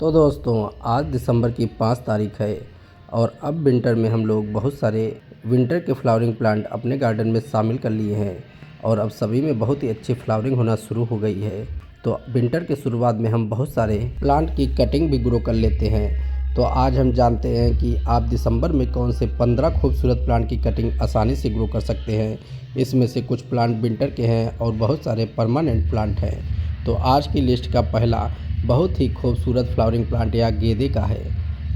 तो दोस्तों आज दिसंबर की 5 तारीख है और अब विंटर में हम लोग बहुत सारे विंटर के फ्लावरिंग प्लांट अपने गार्डन में शामिल कर लिए हैं और अब सभी में बहुत ही अच्छी फ्लावरिंग होना शुरू हो गई है। तो विंटर के शुरुआत में हम बहुत सारे प्लांट की कटिंग भी ग्रो कर लेते हैं। तो आज हम जानते हैं कि आप दिसंबर में कौन से 15 खूबसूरत प्लांट की कटिंग आसानी से ग्रो कर सकते हैं। इसमें से कुछ प्लांट विंटर के हैं और बहुत सारे परमानेंट प्लांट हैं। तो आज की लिस्ट का पहला बहुत ही खूबसूरत फ्लावरिंग प्लांट यह गेंदे का है।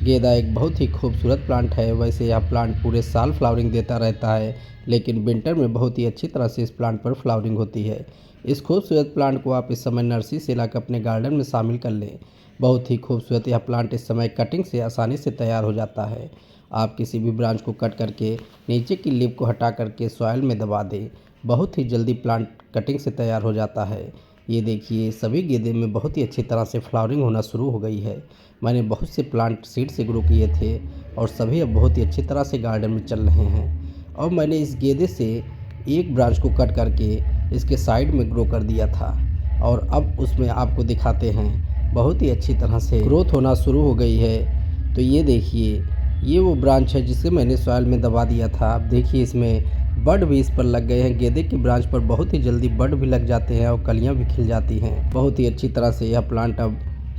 गेंदा एक बहुत ही खूबसूरत प्लांट है। वैसे यह प्लांट पूरे साल फ्लावरिंग देता रहता है, लेकिन विंटर में बहुत ही अच्छी तरह से इस प्लांट पर फ्लावरिंग होती है। इस खूबसूरत प्लांट को आप इस समय नर्सरी से लाकर अपने गार्डन में शामिल कर लें। बहुत ही खूबसूरत यह प्लांट इस समय कटिंग से आसानी से तैयार हो जाता है। आप किसी भी ब्रांच को कट करके नीचे की लीफ को हटा करके सॉइल में दबा दें, बहुत ही जल्दी प्लांट कटिंग से तैयार हो जाता है। ये देखिए सभी गेंदे में बहुत ही अच्छी तरह से फ्लावरिंग होना शुरू हो गई है। मैंने बहुत से प्लांट सीड से ग्रो किए थे और सभी अब बहुत ही अच्छी तरह से गार्डन में चल रहे हैं। और मैंने इस गेंदे से एक ब्रांच को कट करके इसके साइड में ग्रो कर दिया था और अब उसमें आपको दिखाते हैं बहुत ही अच्छी तरह से ग्रोथ होना शुरू हो गई है। तो ये देखिए ये वो ब्रांच है जिसे मैंने सॉइल में दबा दिया था। अब देखिए इसमें बड भी इस पर लग गए हैं। गेंदे की ब्रांच पर बहुत ही जल्दी बड भी लग जाते हैं और कलियां भी खिल जाती हैं। बहुत ही अच्छी तरह से यह प्लांट अब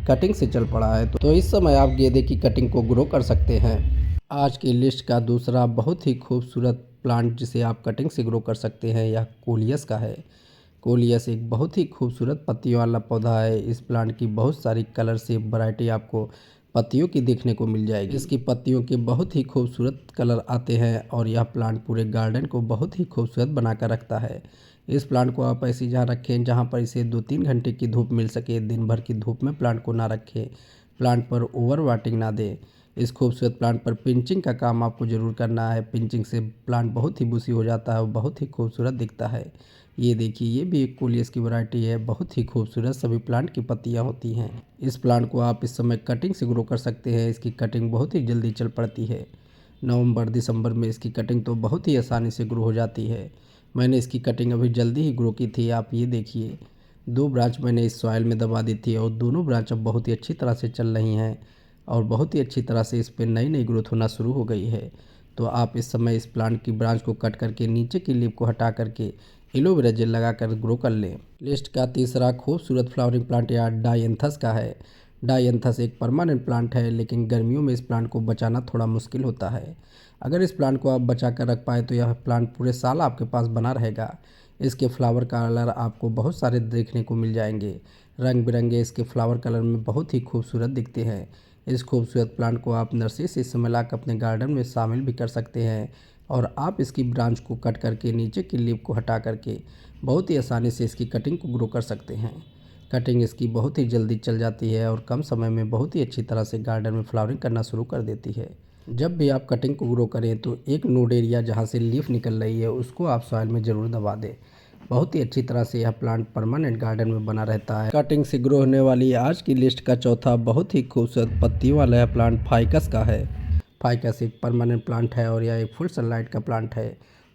कटिंग से चल पड़ा है। तो इस समय आप गेंदे की कटिंग को ग्रो कर सकते हैं। आज की लिस्ट का दूसरा बहुत ही खूबसूरत प्लांट जिसे आप कटिंग से ग्रो कर सकते हैं यह कोलियस का है। कोलियस एक बहुत ही खूबसूरत पत्तियों वाला पौधा है। इस प्लांट की बहुत सारी कलर से वैरायटी आपको पत्तियों की देखने को मिल जाएगी। इसकी पत्तियों के बहुत ही खूबसूरत कलर आते हैं और यह प्लांट पूरे गार्डन को बहुत ही खूबसूरत बनाकर रखता है। इस प्लांट को आप ऐसी जगह रखें जहां पर इसे 2-3 घंटे की धूप मिल सके। दिन भर की धूप में प्लांट को ना रखें, प्लांट पर ओवर वाटरिंग ना दें। इस खूबसूरत प्लांट पर पिंचिंग का काम आपको ज़रूर करना है। पिंचिंग से प्लांट बहुत ही बुशी हो जाता है और बहुत ही खूबसूरत दिखता है। ये देखिए ये भी एक कोलियस की वैरायटी है। बहुत ही खूबसूरत सभी प्लांट की पत्तियां होती हैं। इस प्लांट को आप इस समय कटिंग से ग्रो कर सकते हैं। इसकी कटिंग बहुत ही जल्दी चल पड़ती है। नवंबर दिसंबर में इसकी कटिंग तो बहुत ही आसानी से ग्रो हो जाती है। मैंने इसकी कटिंग अभी जल्दी ही ग्रो की थी। आप ये देखिए 2 ब्रांच मैंने इस सॉइल में दबा दी थी और दोनों ब्रांच अब बहुत ही अच्छी तरह से चल रही हैं और बहुत ही अच्छी तरह से इस पर नई नई ग्रोथ होना शुरू हो गई है। तो आप इस समय इस प्लांट की ब्रांच को कट करके नीचे की लीफ को हटा करके एलोवेरा जेल लगाकर ग्रो कर लें। लिस्ट का तीसरा खूबसूरत फ्लावरिंग प्लांट या डायंथस का है। डायंथस एक परमानेंट प्लांट है, लेकिन गर्मियों में इस प्लांट को बचाना थोड़ा मुश्किल होता है। अगर इस प्लांट को आप बचा कर रख पाए तो यह प्लांट पूरे साल आपके पास बना रहेगा। इसके फ्लावर कलर आपको बहुत सारे देखने को मिल जाएंगे। रंग बिरंगे इसके फ्लावर कलर में बहुत ही खूबसूरत दिखते हैं। इस खूबसूरत प्लांट को आप नर्सरी से इस समय लाकर अपने गार्डन में शामिल भी कर सकते हैं और आप इसकी ब्रांच को कट करके नीचे की लीफ को हटा करके बहुत ही आसानी से इसकी कटिंग को ग्रो कर सकते हैं। कटिंग इसकी बहुत ही जल्दी चल जाती है और कम समय में बहुत ही अच्छी तरह से गार्डन में फ्लावरिंग करना शुरू कर देती है। जब भी आप कटिंग को ग्रो करें तो एक नोड एरिया जहाँ से लीफ निकल रही है उसको आप सॉइल में ज़रूर दबा दें। बहुत ही अच्छी तरह से यह प्लांट परमानेंट गार्डन में बना रहता है। कटिंग से ग्रो होने वाली आज की लिस्ट का चौथा बहुत ही खूबसूरत पत्तियों वाला यह प्लांट फाइकस का है। फाइकस एक परमानेंट प्लांट है और यह एक फुल सनलाइट का प्लांट है।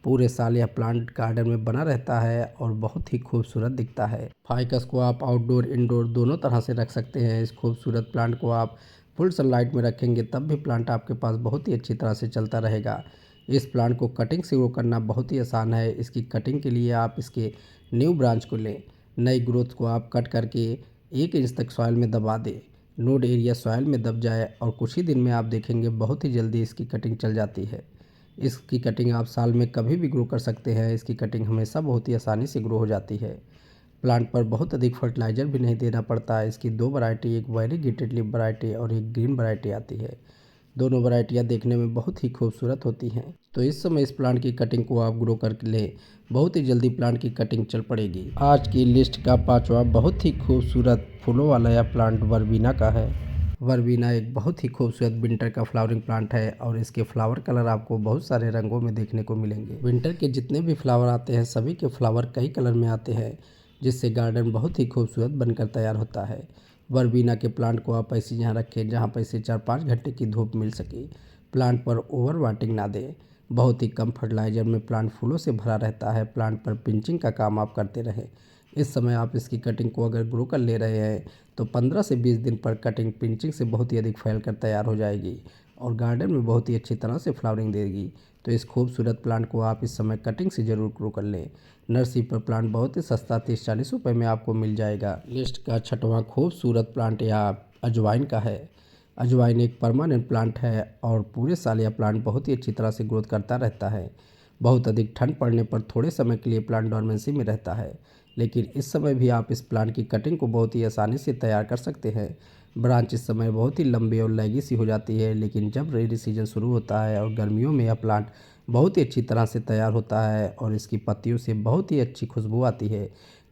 पूरे साल यह प्लांट गार्डन में बना रहता है और बहुत ही खूबसूरत दिखता है। फाइकस को आप आउटडोर इंडोर दोनों तरह से रख सकते हैं। इस खूबसूरत प्लांट को आप फुल सनलाइट में रखेंगे तब भी प्लांट आपके पास बहुत ही अच्छी तरह से चलता रहेगा। इस प्लांट को कटिंग से ग्रो करना बहुत ही आसान है। इसकी कटिंग के लिए आप इसके न्यू ब्रांच को लें, नई ग्रोथ को आप कट करके 1 इंच तक सॉइल में दबा दें। नोड एरिया सॉइल में दब जाए और कुछ ही दिन में आप देखेंगे बहुत ही जल्दी इसकी कटिंग चल जाती है। इसकी कटिंग आप साल में कभी भी ग्रो कर सकते हैं। इसकी कटिंग हमेशा बहुत ही आसानी से ग्रो हो जाती है। प्लांट पर बहुत अधिक फर्टिलाइज़र भी नहीं देना पड़ता है। इसकी 2 वैरायटी, एक वेरीगेटेड लीफ वैरायटी और एक ग्रीन वैरायटी आती है। दोनों वैरायटियाँ देखने में बहुत ही खूबसूरत होती हैं। तो इस समय इस प्लांट की कटिंग को आप ग्रो कर लें, बहुत ही जल्दी प्लांट की कटिंग चल पड़ेगी। आज की लिस्ट का 5वां बहुत ही खूबसूरत फूलों वाला यह प्लांट वर्बीना का है। वर्बीना एक बहुत ही खूबसूरत विंटर का फ्लावरिंग प्लांट है और इसके फ्लावर कलर आपको बहुत सारे रंगों में देखने को मिलेंगे। विंटर के जितने भी फ्लावर आते हैं सभी के फ्लावर कई कलर में आते हैं, जिससे गार्डन बहुत ही खूबसूरत बनकर तैयार होता है। वर्बीना के प्लांट को आप ऐसी जहाँ रखें जहाँ पर इसे 4-5 घंटे की धूप मिल सके। प्लांट पर ओवर वाटरिंग ना दें। बहुत ही कम फर्टिलाइजर में प्लांट फूलों से भरा रहता है। प्लांट पर पिंचिंग का काम आप करते रहें। इस समय आप इसकी कटिंग को अगर ग्रो कर ले रहे हैं तो 15 से 20 दिन पर कटिंग पिंचिंग से बहुत ही अधिक फैल कर तैयार हो जाएगी और गार्डन में बहुत ही अच्छी तरह से फ्लावरिंग देगी। तो इस खूबसूरत प्लांट को आप इस समय कटिंग से ज़रूर ग्रो कर लें। नर्सरी पर प्लांट बहुत ही सस्ता 30-40 रुपये में आपको मिल जाएगा। लिस्ट का छठवां खूबसूरत प्लांट यह अजवाइन का है। अजवाइन एक परमानेंट प्लांट है और पूरे साल यह प्लांट बहुत ही अच्छी तरह से ग्रोथ करता रहता है। बहुत अधिक ठंड पड़ने पर थोड़े समय के लिए प्लांट डोरमेंसी में रहता है, लेकिन इस समय भी आप इस प्लांट की कटिंग को बहुत ही आसानी से तैयार कर सकते हैं। ब्रांच इस समय बहुत ही लंबी और लैगी सी हो जाती है, लेकिन जब रेनी सीजन शुरू होता है और गर्मियों में यह प्लांट बहुत ही अच्छी तरह से तैयार होता है और इसकी पत्तियों से बहुत ही अच्छी खुशबू आती है।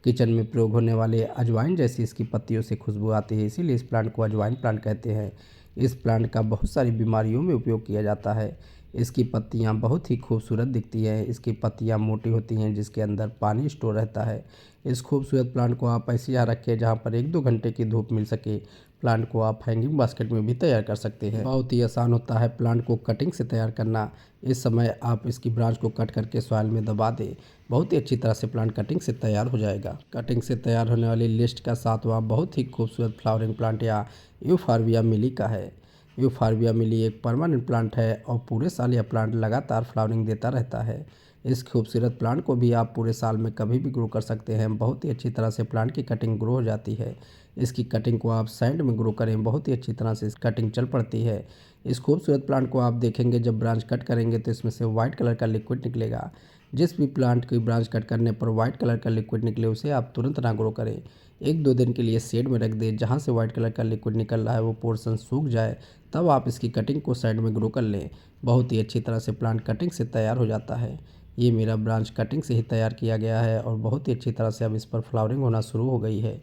किचन में प्रयोग होने वाले अजवाइन जैसी इसकी पत्तियों से खुशबू आती है, इसीलिए इस प्लांट को अजवाइन प्लांट कहते हैं। इस प्लांट का बहुत सारी बीमारियों में उपयोग किया जाता है। इसकी पत्तियां बहुत ही खूबसूरत दिखती हैं। इसकी पत्तियां मोटी होती हैं जिसके अंदर पानी स्टोर रहता है। इस खूबसूरत प्लांट को आप ऐसे यहाँ रखें जहाँ पर 1-2 घंटे की धूप मिल सके। प्लांट को आप हैंगिंग बास्केट में भी तैयार कर सकते हैं। बहुत ही आसान होता है प्लांट को कटिंग से तैयार करना। इस समय आप इसकी ब्रांच को कट करके सॉइल में दबा दें, बहुत ही अच्छी तरह से प्लांट कटिंग से तैयार हो जाएगा। कटिंग से तैयार होने वाली लिस्ट का 7वां बहुत ही खूबसूरत फ्लावरिंग प्लांट या यूफॉर्बिया मिली का है। यूफॉर्बिया मिली एक परमानेंट प्लांट है और पूरे साल यह प्लांट लगातार फ्लावरिंग देता रहता है। इस खूबसूरत प्लांट को भी आप पूरे साल में कभी भी ग्रो कर सकते हैं। बहुत ही अच्छी तरह से प्लांट की कटिंग ग्रो हो जाती है। इसकी कटिंग को आप सैंड में ग्रो करें, बहुत ही अच्छी तरह से इस कटिंग चल पड़ती है। इस खूबसूरत प्लांट को आप देखेंगे जब ब्रांच कट करेंगे तो इसमें से वाइट कलर का लिक्विड निकलेगा। जिस भी प्लांट की ब्रांच कट करने पर वाइट कलर का लिक्विड निकले उसे आप तुरंत ना ग्रो करें। 1-2 दिन के लिए शेड में रख दें, जहाँ से वाइट कलर का लिक्विड निकल रहा है वो पोर्शन सूख जाए, तब आप इसकी कटिंग को साइड में ग्रो कर लें। बहुत ही अच्छी तरह से प्लांट कटिंग से तैयार हो जाता है। ये मेरा ब्रांच कटिंग से ही तैयार किया गया है और बहुत ही अच्छी तरह से अब इस पर फ्लावरिंग होना शुरू हो गई है।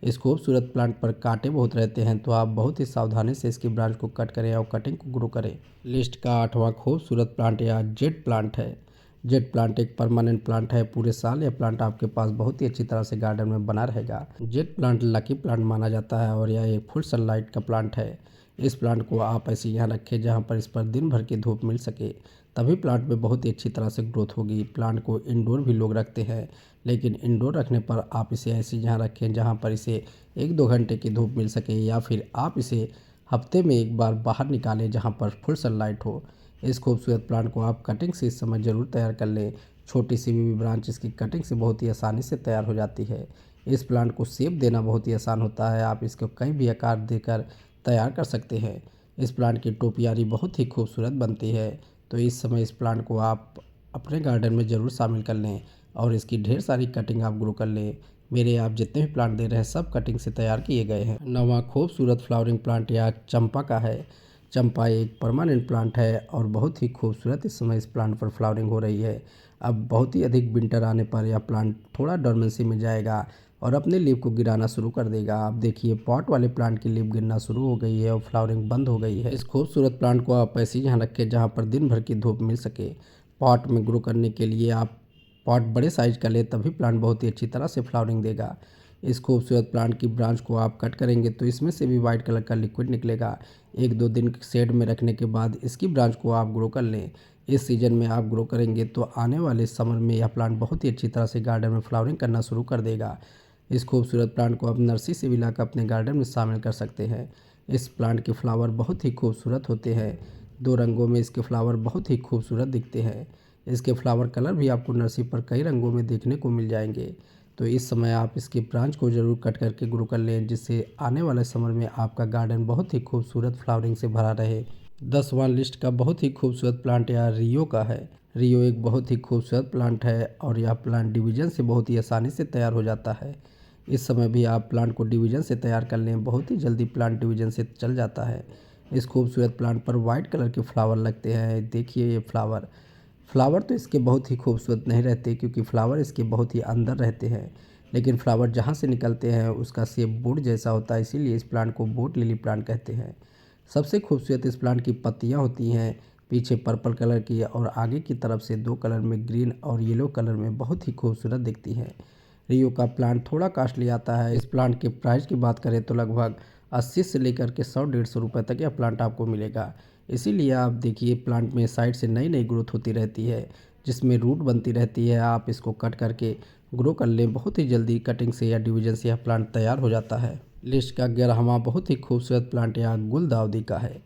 इस खूबसूरत प्लांट पर कांटे बहुत रहते हैं, तो आप बहुत ही सावधानी से इसकी ब्रांच को कट करें और कटिंग को ग्रो करें। लिस्ट का 8वां खूबसूरत प्लांट यह जेट प्लांट है। जेट प्लांट एक परमानेंट प्लांट है। पूरे साल यह प्लांट आपके पास बहुत ही अच्छी तरह से गार्डन में बना रहेगा। जेट प्लांट लकी प्लांट माना जाता है और यह एक फुल सनलाइट का प्लांट है। इस प्लांट को आप ऐसे यहाँ रखें जहाँ पर इस पर दिन भर की धूप मिल सके, तभी प्लांट में बहुत ही अच्छी तरह से ग्रोथ होगी। प्लांट को इंडोर भी लोग रखते हैं, लेकिन इंडोर रखने पर आप इसे ऐसी जहाँ रखें जहाँ पर इसे 1-2 घंटे की धूप मिल सके, या फिर आप इसे हफ्ते में एक बार बाहर निकालें जहाँ पर फुल सनलाइट हो। इस खूबसूरत प्लांट को आप कटिंग से इस समय ज़रूर तैयार कर लें। छोटी सी भी ब्रांच इसकी कटिंग से बहुत ही आसानी से तैयार हो जाती है। इस प्लांट को शेप देना बहुत ही आसान होता है। आप इसको कहीं भी आकार देकर तैयार कर सकते हैं। इस प्लांट की टोपियारी बहुत ही खूबसूरत बनती है। तो इस समय इस प्लांट को आप अपने गार्डन में ज़रूर शामिल कर लें और इसकी ढेर सारी कटिंग आप ग्रो कर लें। मेरे आप जितने भी प्लांट दे रहे हैं सब कटिंग से तैयार किए गए हैं। 9वां खूबसूरत फ्लावरिंग प्लांट या चंपा का है। चंपा एक परमानेंट प्लांट है और बहुत ही खूबसूरत इस समय इस प्लांट पर फ्लावरिंग हो रही है। अब बहुत ही अधिक विंटर आने पर यह प्लांट थोड़ा डोरमेंसी में जाएगा और अपने लीफ को गिराना शुरू कर देगा। आप देखिए पॉट वाले प्लांट की लीफ गिरना शुरू हो गई है और फ्लावरिंग बंद हो गई है। इस खूबसूरत प्लांट को आप ऐसे यहाँ रखें जहाँ पर दिन भर की धूप मिल सके। पॉट में ग्रो करने के लिए आप पॉट बड़े साइज का ले, तभी प्लांट बहुत ही अच्छी तरह से फ्लावरिंग देगा। इस खूबसूरत प्लांट की ब्रांच को आप कट करेंगे तो इसमें से भी वाइट कलर का लिक्विड निकलेगा। 1-2 दिन शेड में रखने के बाद इसकी ब्रांच को आप ग्रो कर लें। इस सीज़न में आप ग्रो करेंगे तो आने वाले समर में यह प्लांट बहुत ही अच्छी तरह से गार्डन में फ्लावरिंग करना शुरू कर देगा। इस खूबसूरत प्लांट को आप नर्सरी से भी लाकर अपने गार्डन में शामिल कर सकते हैं। इस प्लांट के फ्लावर बहुत ही खूबसूरत होते हैं। 2 रंगों में इसके फ्लावर बहुत ही खूबसूरत दिखते हैं। इसके फ्लावर कलर भी आपको नर्सरी पर कई रंगों में देखने को मिल जाएंगे। तो इस समय आप इसकी ब्रांच को ज़रूर कट करके ग्रो कर लें, जिससे आने वाले समर में आपका गार्डन बहुत ही खूबसूरत फ्लावरिंग से भरा रहे। 10वां लिस्ट का बहुत ही खूबसूरत प्लांट यह रियो का है। रियो एक बहुत ही खूबसूरत प्लांट है और यह प्लांट डिवीज़न से बहुत ही आसानी से तैयार हो जाता है। इस समय भी आप प्लांट को डिवीज़न से तैयार कर लें, बहुत ही जल्दी प्लांट डिवीज़न से चल जाता है। इस खूबसूरत प्लांट पर वाइट कलर के फ्लावर लगते हैं। देखिए ये फ्लावर फ्लावर तो इसके बहुत ही खूबसूरत नहीं रहते, क्योंकि फ्लावर इसके बहुत ही अंदर रहते हैं, लेकिन फ्लावर जहाँ से निकलते हैं उसका शेप बोट जैसा होता है, इसीलिए इस प्लांट को बोट लिली प्लांट कहते हैं। सबसे खूबसूरत इस प्लांट की पत्तियाँ होती हैं, पीछे पर्पल कलर की और आगे की तरफ से 2 कलर में ग्रीन और येलो कलर में बहुत ही खूबसूरत दिखती हैं। रियो का प्लांट थोड़ा कॉस्टली आता है। इस प्लांट के प्राइस की बात करें तो लगभग 80 से लेकर के 100-150 रुपये तक यह प्लांट आपको मिलेगा। इसीलिए आप देखिए प्लांट में साइड से नई नई ग्रोथ होती रहती है, जिसमें रूट बनती रहती है। आप इसको कट करके ग्रो कर लें, बहुत ही जल्दी कटिंग से या डिवीजन से यह प्लांट तैयार हो जाता है। लिस्ट का 11वां बहुत ही खूबसूरत प्लांट यहाँ गुलदाउदी का है।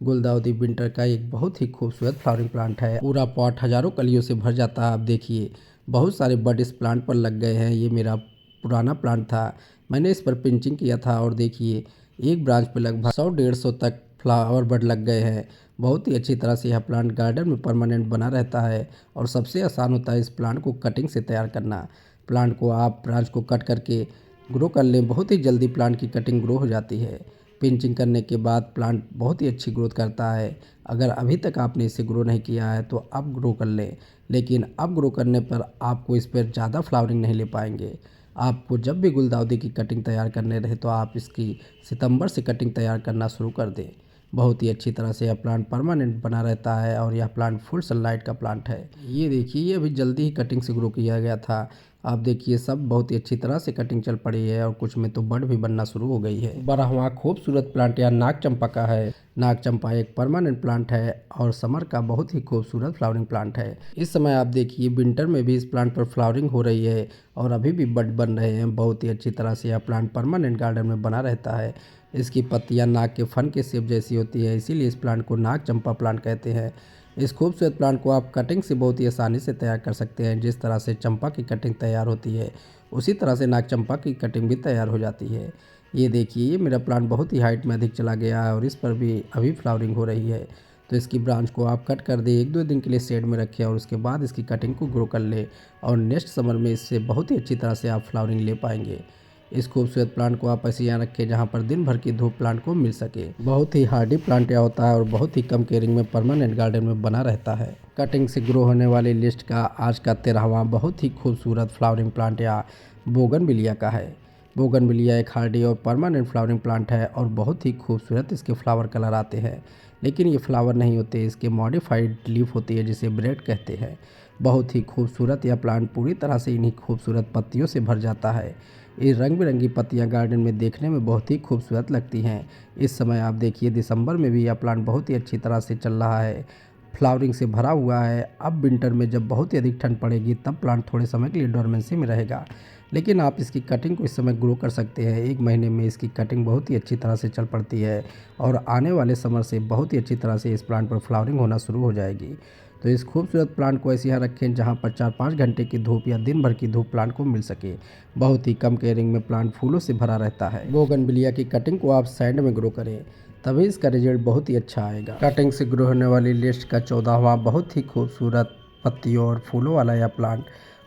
गुलदाउदी विंटर का एक बहुत ही खूबसूरत फ्लावरिंग प्लांट है। पूरा पॉट हज़ारों कलियों से भर जाता है। आप देखिए बहुत सारे बड इस प्लांट पर लग गए हैं। ये मेरा पुराना प्लांट था, मैंने इस पर पिंचिंग किया था और देखिए एक ब्रांच पे लगभग 100-150 तक फ्लावर बड लग गए हैं। बहुत ही अच्छी तरह से यह प्लांट गार्डन में परमानेंट बना रहता है और सबसे आसान होता है इस प्लांट को कटिंग से तैयार करना। प्लांट को आप ब्रांच को कट करके ग्रो कर लें, बहुत ही जल्दी प्लांट की कटिंग ग्रो हो जाती है। पिंचिंग करने के बाद प्लांट बहुत ही अच्छी ग्रोथ करता है। अगर अभी तक आपने इसे ग्रो नहीं किया है तो अब ग्रो कर लें, लेकिन अब ग्रो करने पर आपको इस पर ज़्यादा फ्लावरिंग नहीं ले पाएंगे। आपको जब भी गुलदाउदी की कटिंग तैयार करने रहे तो आप इसकी सितंबर से कटिंग तैयार करना शुरू कर दें। बहुत ही अच्छी तरह से यह प्लांट परमानेंट बना रहता है और यह प्लांट फुल सनलाइट का प्लांट है। ये देखिए ये अभी जल्दी ही कटिंग से ग्रो किया गया था। आप देखिए सब बहुत ही अच्छी तरह से कटिंग चल पड़ी है और कुछ में तो बड भी बनना शुरू हो गई है। 12वां खूबसूरत प्लांट यह नाग चंपा का है। नाग चंपा एक परमानेंट प्लांट है और समर का बहुत ही खूबसूरत फ्लावरिंग प्लांट है। इस समय आप देखिए विंटर में भी इस प्लांट पर फ्लावरिंग हो रही है और अभी भी बड बन रहे हैं। बहुत ही अच्छी तरह से यह प्लांट परमानेंट गार्डन में बना रहता है। इसकी पत्तियां नाग के फन के शेप जैसी होती है, इसीलिए इस प्लांट को नाग चंपा प्लांट कहते हैं। इस खूबसूरत प्लांट को आप कटिंग से बहुत ही आसानी से तैयार कर सकते हैं। जिस तरह से चंपा की कटिंग तैयार होती है उसी तरह से नाग चंपा की कटिंग भी तैयार हो जाती है। ये देखिए ये मेरा प्लांट बहुत ही हाइट में अधिक चला गया है और इस पर भी अभी फ्लावरिंग हो रही है। तो इसकी ब्रांच को आप कट कर दें, 1-2 दिन के लिए शेड में रखें और उसके बाद इसकी कटिंग को ग्रो कर लें और नेक्स्ट समर में इससे बहुत ही अच्छी तरह से आप फ्लावरिंग ले पाएंगे। इस खूबसूरत प्लांट को आप ऐसे यहाँ रखें जहाँ पर दिन भर की धूप प्लांट को मिल सके। बहुत ही हार्डी प्लांट यह होता है और बहुत ही कम केयरिंग में परमानेंट गार्डन में बना रहता है। कटिंग से ग्रो होने वाली लिस्ट का आज का 13वां बहुत ही खूबसूरत फ्लावरिंग प्लांट या बोगनविलिया का है। बोगनविलिया एक हार्डी और परमानेंट फ्लावरिंग प्लांट है और बहुत ही खूबसूरत इसके फ्लावर कलर आते हैं, लेकिन ये फ्लावर नहीं होते, इसके मॉडिफाइड लीफ होती है जिसे ब्रेड कहते हैं। बहुत ही खूबसूरत यह प्लांट पूरी तरह से इन्हीं खूबसूरत पत्तियों से भर जाता है। ये रंग बिरंगी पत्तियां गार्डन में देखने में बहुत ही खूबसूरत लगती हैं। इस समय आप देखिए दिसंबर में भी यह प्लांट बहुत ही अच्छी तरह से चल रहा है, फ्लावरिंग से भरा हुआ है। अब विंटर में जब बहुत ही अधिक ठंड पड़ेगी तब प्लांट थोड़े समय के लिए डोरमेंसी में रहेगा, लेकिन आप इसकी कटिंग को इस समय ग्रो कर सकते हैं। 1 महीने में इसकी कटिंग बहुत ही अच्छी तरह से चल पड़ती है और आने वाले समर से बहुत ही अच्छी तरह से इस प्लांट पर फ्लावरिंग होना शुरू हो जाएगी। तो इस खूबसूरत प्लांट को ऐसे यहाँ रखें जहाँ पर 4-5 घंटे की धूप या दिन भर की धूप प्लांट को मिल सके। बहुत ही कम केयरिंग में प्लांट फूलों से भरा रहता है। बोगनविलिया की कटिंग को आप सैंड में ग्रो करें, तभी इसका रिजल्ट बहुत ही अच्छा आएगा। कटिंग से ग्रो होने वाली लिस्ट का 14वां बहुत ही खूबसूरत पत्तियों और फूलों वाला यह प्लांट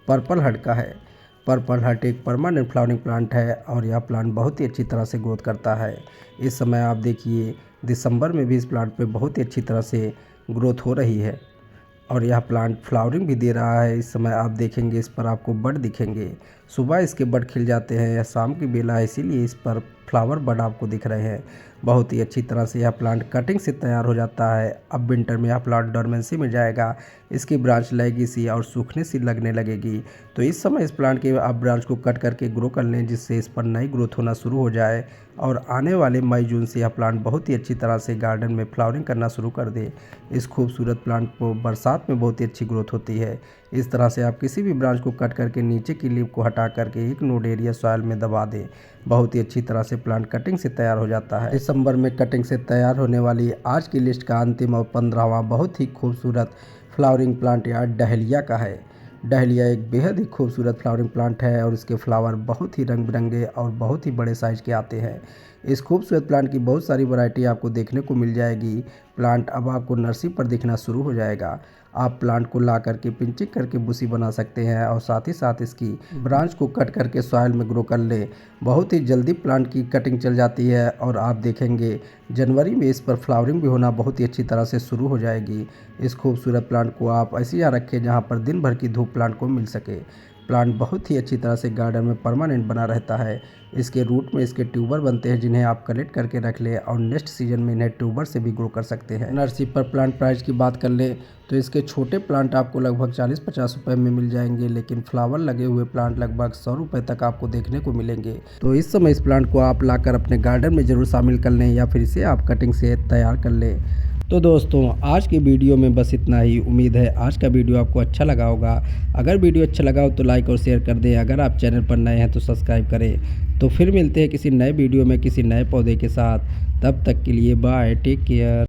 पर्पल हर्ट का है। पर्पल हर्ट एक परमानेंट फ्लावरिंग प्लांट है और यह प्लांट बहुत ही अच्छी तरह से ग्रोथ करता है। इस समय आप देखिए दिसंबर में भी इस प्लांट पे बहुत ही अच्छी तरह से ग्रोथ हो रही है और यह प्लांट फ्लावरिंग भी दे रहा है। इस समय आप देखेंगे इस पर आपको बड दिखेंगे। सुबह इसके बड खिल जाते हैं या शाम की बेला है, इसीलिए इस पर फ्लावर बड आपको दिख रहे हैं। बहुत ही अच्छी तरह से यह प्लांट कटिंग से तैयार हो जाता है। अब विंटर में यह प्लांट डोरमेंसी में जाएगा, इसकी ब्रांच लगेगी सी और सूखने सी लगने लगेगी। तो इस समय इस प्लांट के आप ब्रांच को कट करके ग्रो कर लें, जिससे इस पर नई ग्रोथ होना शुरू हो जाए और आने वाले मई-जून से यह प्लांट बहुत ही अच्छी तरह से गार्डन में फ्लावरिंग करना शुरू कर दे। इस खूबसूरत प्लांट को बरसात में बहुत ही अच्छी ग्रोथ होती है। इस तरह से आप किसी भी ब्रांच को कट करके नीचे की लीफ को हटा करके एक नोड एरिया सॉइल में दबा दें, बहुत ही अच्छी तरह से प्लांट कटिंग से तैयार हो जाता है। दिसंबर में कटिंग से तैयार होने वाली आज की लिस्ट का अंतिम और 15वां बहुत ही खूबसूरत फ्लावरिंग प्लांट या डहलिया का है। डहलिया एक बेहद ही खूबसूरत फ्लावरिंग प्लांट है और इसके फ्लावर बहुत ही रंग बिरंगे और बहुत ही बड़े साइज के आते हैं। इस खूबसूरत प्लांट की बहुत सारी वैरायटी आपको देखने को मिल जाएगी। प्लांट अब आपको नर्सरी पर दिखना शुरू हो जाएगा। आप प्लांट को ला करके पिंचिंग करके बुशी बना सकते हैं और साथ ही साथ इसकी ब्रांच को कट करके सॉइल में ग्रो कर ले। बहुत ही जल्दी प्लांट की कटिंग चल जाती है और आप देखेंगे जनवरी में इस पर फ्लावरिंग भी होना बहुत ही अच्छी तरह से शुरू हो जाएगी। इस खूबसूरत प्लांट को आप ऐसे यहाँ रखें जहाँ पर दिन भर की धूप प्लांट को मिल सके। प्लांट बहुत ही अच्छी तरह से गार्डन में परमानेंट बना रहता है। इसके रूट में इसके ट्यूबर बनते हैं जिन्हें आप कलेक्ट करके रख लें और नेक्स्ट सीजन में इन्हें ट्यूबर से भी ग्रो कर सकते हैं। नर्सरी पर प्लांट प्राइस की बात कर लें तो इसके छोटे प्लांट आपको लगभग 40-50 रुपये में मिल जाएंगे, लेकिन फ्लावर लगे हुए प्लांट लगभग 100 रुपये तक आपको देखने को मिलेंगे। तो इस समय इस प्लांट को आप लाकर अपने गार्डन में ज़रूर शामिल कर लें या फिर इसे आप कटिंग से तैयार कर लें। तो दोस्तों आज की वीडियो में बस इतना ही। उम्मीद है आज का वीडियो आपको अच्छा लगा होगा। अगर वीडियो अच्छा लगा हो तो लाइक और शेयर कर दें। अगर आप चैनल पर नए हैं तो सब्सक्राइब करें। तो फिर मिलते हैं किसी नए वीडियो में किसी नए पौधे के साथ। तब तक के लिए बाय, टेक केयर।